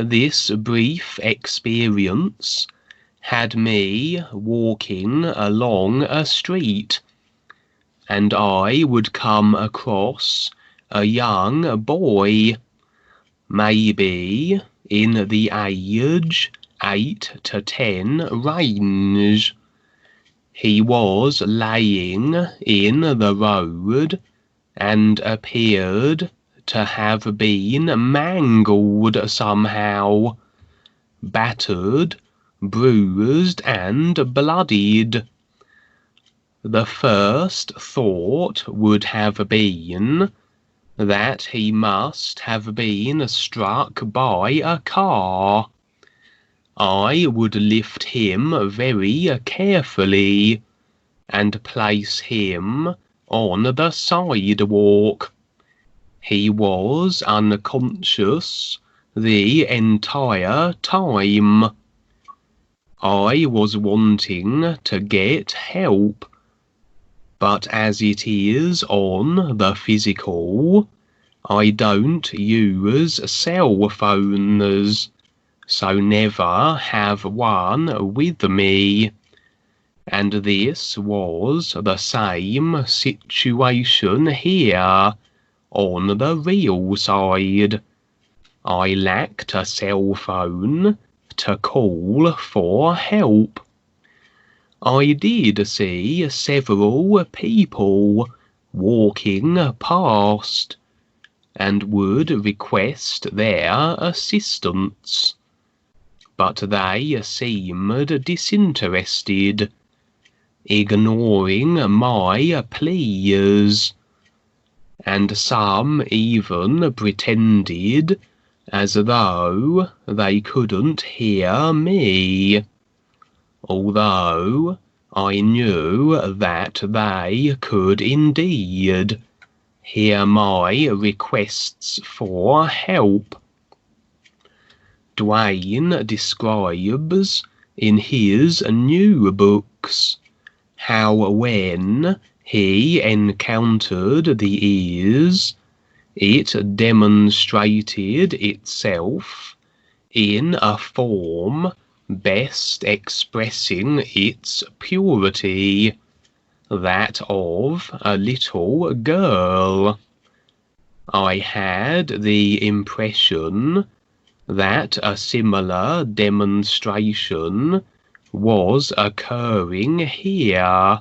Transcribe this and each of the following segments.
this brief experience had me walking along a street, and I would come across a young boy, maybe in the age 8 to 10 range. He was laying in the road and appeared to have been mangled somehow, battered, bruised and bloodied. The first thought would have been that he must have been struck by a car. I would lift him very carefully and place him on the sidewalk. He was unconscious the entire time. I was wanting to get help, but as it is on the physical, I don't use cell phones, so never have one with me. And this was the same situation here on the real side. I lacked a cell phone to call for help. I did see several people walking past and would request their assistance, but they seemed disinterested, ignoring my pleas, and some even pretended as though they couldn't hear me, although I knew that they could indeed hear my requests for help. Dwayne describes in his new books how when he encountered the ears, it demonstrated itself in a form best expressing its purity, that of a little girl. I had the impression that a similar demonstration was occurring here,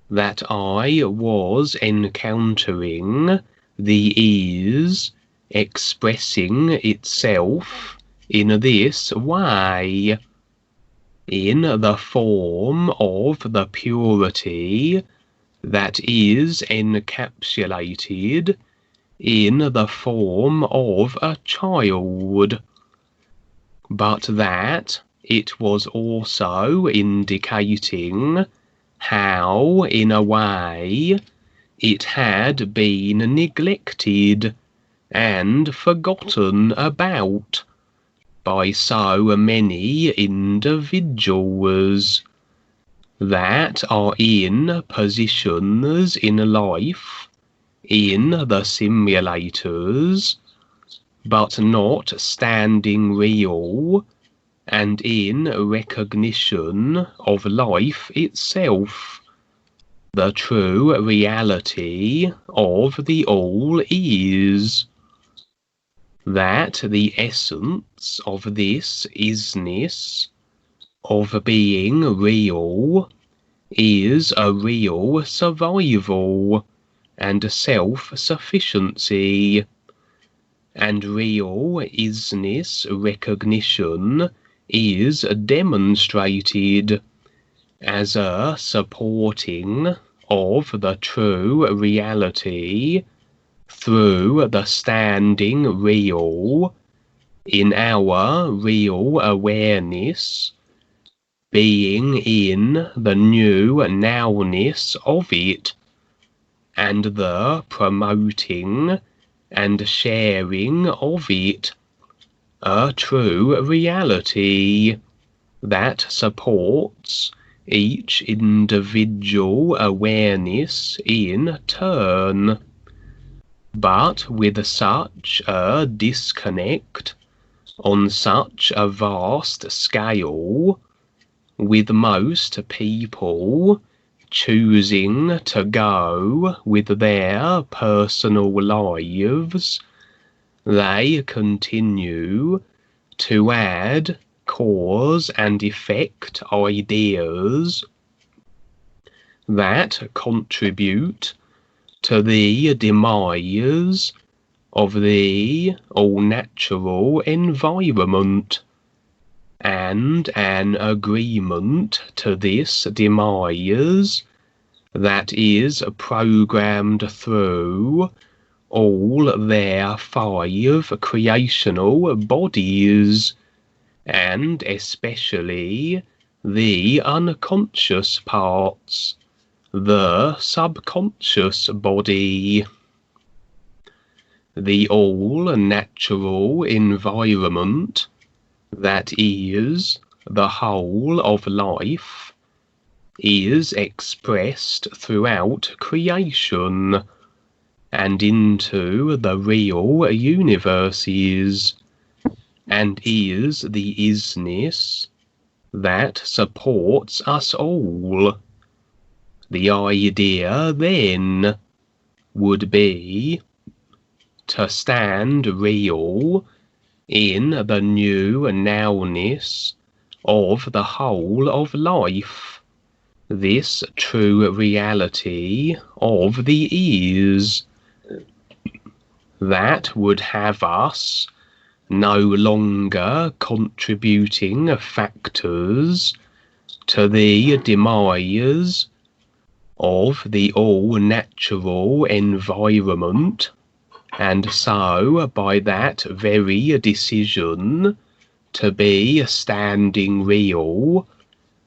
that I was encountering the ears expressing itself in this way, in the form of the purity that is encapsulated in the form of a child, but that it was also indicating how, in a way, it had been neglected and forgotten about by so many individuals that are in positions in life, in the simulators, but not standing real and in recognition of life itself, the true reality of the all is. That the essence of this isness, of being real, is a real survival and self-sufficiency, and real isness recognition is demonstrated as a supporting of the true reality through the standing real in our real awareness, being in the new nowness of it, and the promoting and sharing of it, a true reality that supports each individual awareness in turn. But with such a disconnect, on such a vast scale, with most people choosing to go with their personal lives, they continue to add cause and effect ideas that contribute to the demise of the all-natural environment, and an agreement to this demise that is programmed through all their 5 creational bodies, and especially the unconscious parts, the subconscious body. The all-natural environment that is the whole of life is expressed throughout creation and into the real universes, and is the isness that supports us all. The idea then would be to stand real in the new nowness of the whole of life, this true reality of the is, that would have us no longer contributing factors to the demise of the all-natural environment, and so by that very decision to be standing real,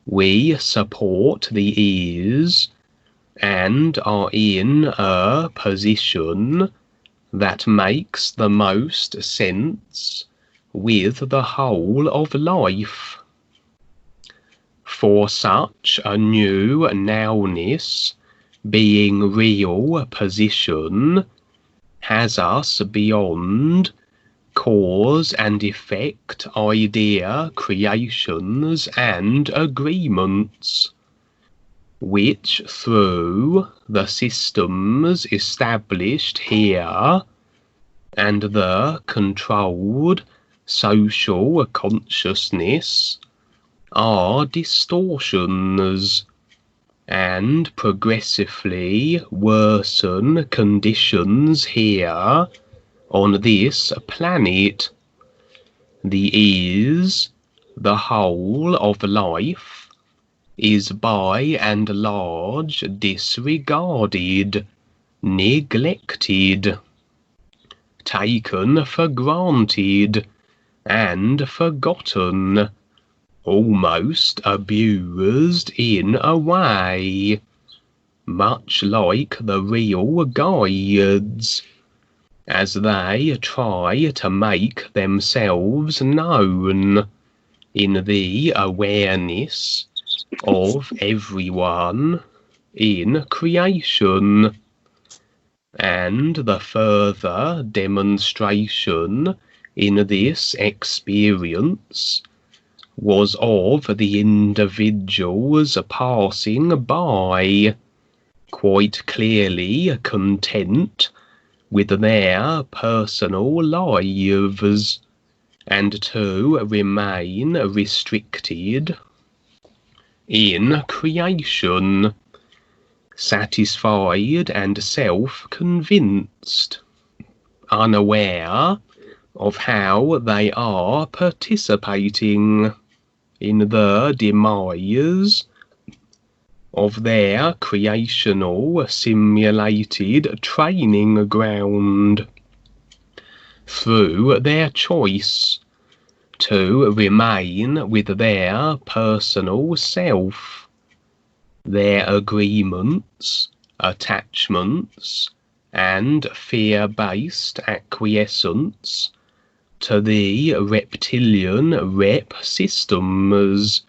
we support the is and are in a position that makes the most sense with the whole of life. For such a new nowness being real position has us beyond cause and effect idea creations and agreements, which through the systems established here and the controlled social consciousness are distortions, and progressively worsen conditions here on this planet. The is, the whole of life, is by and large disregarded, neglected, taken for granted, and forgotten, almost abused in a way, much like the real guides, as they try to make themselves known in the awareness of everyone in creation. And the further demonstration in this experience was of the individuals passing by, quite clearly content with their personal lives, and to remain restricted in creation, satisfied and self-convinced, unaware of how they are participating in the demise of their creational simulated training ground, through their choice to remain with their personal self, their agreements, attachments, and fear-based acquiescence to the reptilian rep systems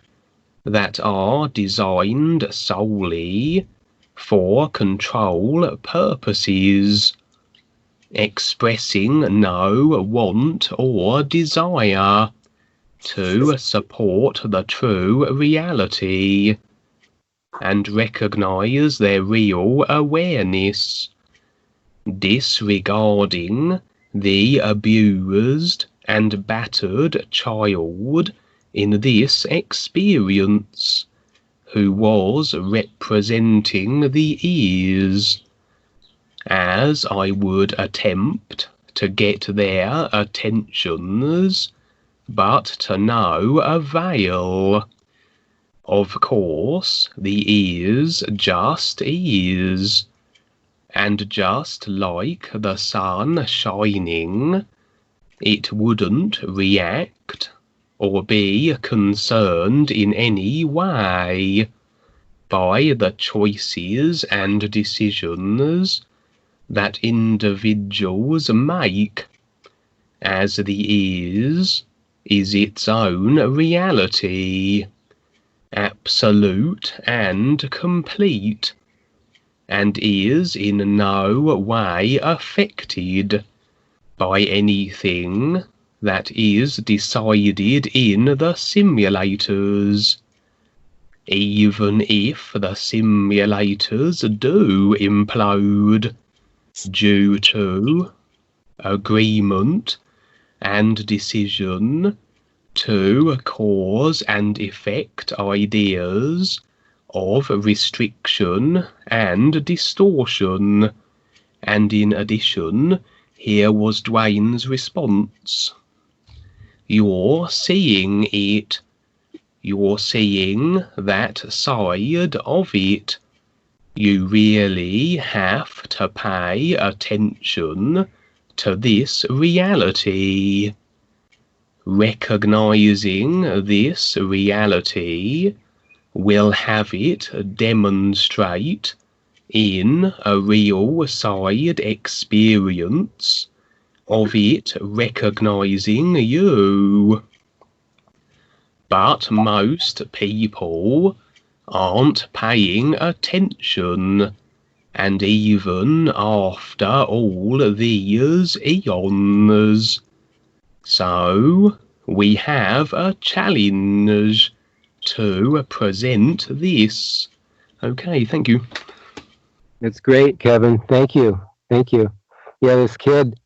that are designed solely for control purposes, expressing no want or desire to support the true reality and recognize their real awareness, disregarding the abused and battered child in this experience, who was representing the ears, as I would attempt to get their attentions, but to no avail. Of course, the ears just is, and just like the sun shining, it wouldn't react or be concerned in any way by the choices and decisions that individuals make, as the ears is its own reality, absolute and complete, and is in no way affected by anything that is decided in the simulators, even if the simulators do implode due to agreement and decision to cause and effect ideas of restriction and distortion. And in addition, here was Dwayne's response. You're seeing it. You're seeing that side of it. You really have to pay attention to this reality. Recognizing this reality will have it demonstrate in a real side experience of it recognizing you. But most people aren't paying attention, and even after all these eons. So we have a challenge to present this. Okay, thank you. That's great, Kevin. Thank you. Thank you. Yeah, this kid,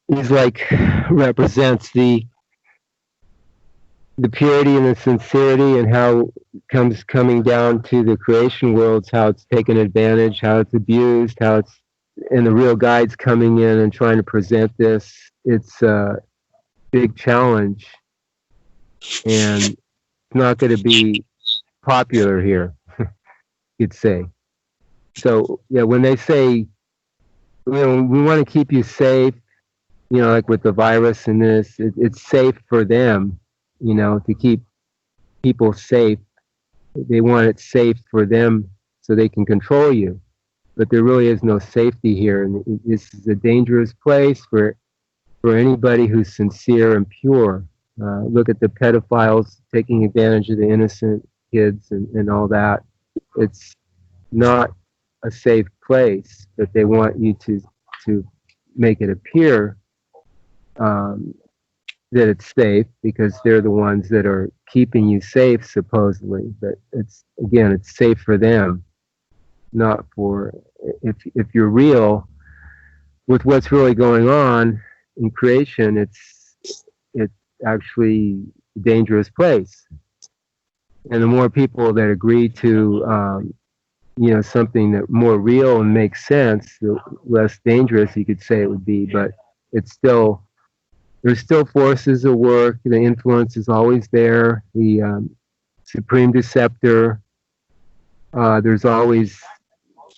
he's like, represents the purity and the sincerity, and how coming down to the creation worlds, how it's taken advantage, how it's abused, how it's, and the real guides coming in and trying to present this. It's a big challenge, and it's not going to be popular here, you'd say. So yeah, when they say, we want to keep you safe, like with the virus and this, it's safe for them, to keep people safe. They want it safe for them so they can control you. But there really is no safety here. And this is a dangerous place for anybody who's sincere and pure. Look at the pedophiles taking advantage of the innocent kids and all that. It's not a safe place, but they want you to make it appear that it's safe, because they're the ones that are keeping you safe, supposedly. But it's safe for them, not for, if you're real with what's really going on in creation, it's actually a dangerous place. And the more people that agree to something that more real and makes sense, the less dangerous you could say it would be. But it's still, there's still forces at work. The influence is always there. The supreme deceptor. There's always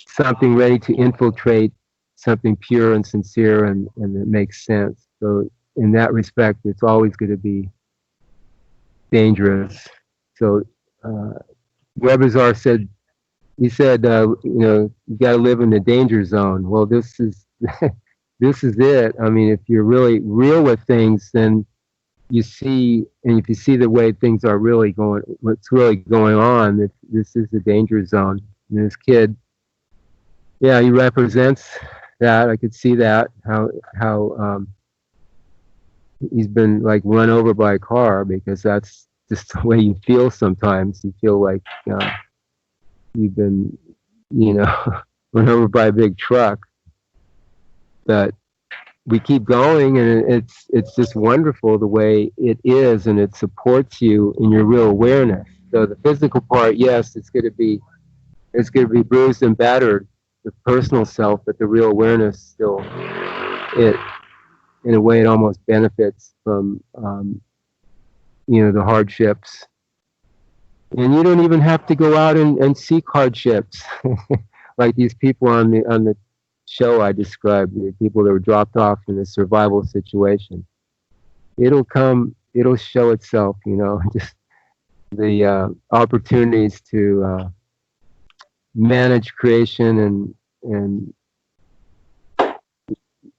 something ready to infiltrate something pure and sincere and that makes sense. So in that respect, it's always going to be dangerous. So Webazar said, you got to live in the danger zone. Well, this is this is it. I mean, if you're really real with things, then you see, and if you see the way things are really going, what's really going on, this is the danger zone. And this kid, yeah, he represents that. I could see that, how he's been like run over by a car, because that's just the way you feel sometimes. You feel like you've been, you know, run over by a big truck. But we keep going, and it's just wonderful the way it is, and it supports you in your real awareness. So the physical part, yes, it's going to be bruised and battered, the personal self, but the real awareness still, it, in a way, it almost benefits from the hardships. And you don't even have to go out and seek hardships like these people on the show I described, the people that were dropped off in a survival situation. It'll come, it'll show itself, just the opportunities to manage creation, and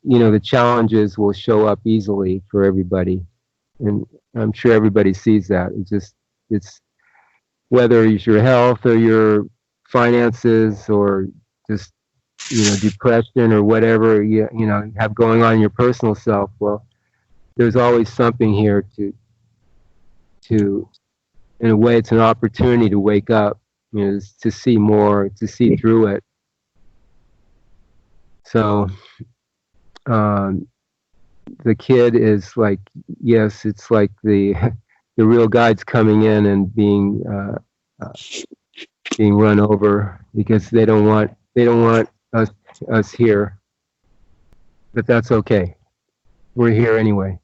the challenges will show up easily for everybody. And I'm sure everybody sees that. It's whether it's your health or your finances or just depression or whatever you have going on in your personal self. Well, there's always something here to in a way, it's an opportunity to wake up, to see more, to see through it. So the kid is like, yes, it's like the real guide's coming in and being run over because they don't want us here, but that's okay. We're here anyway.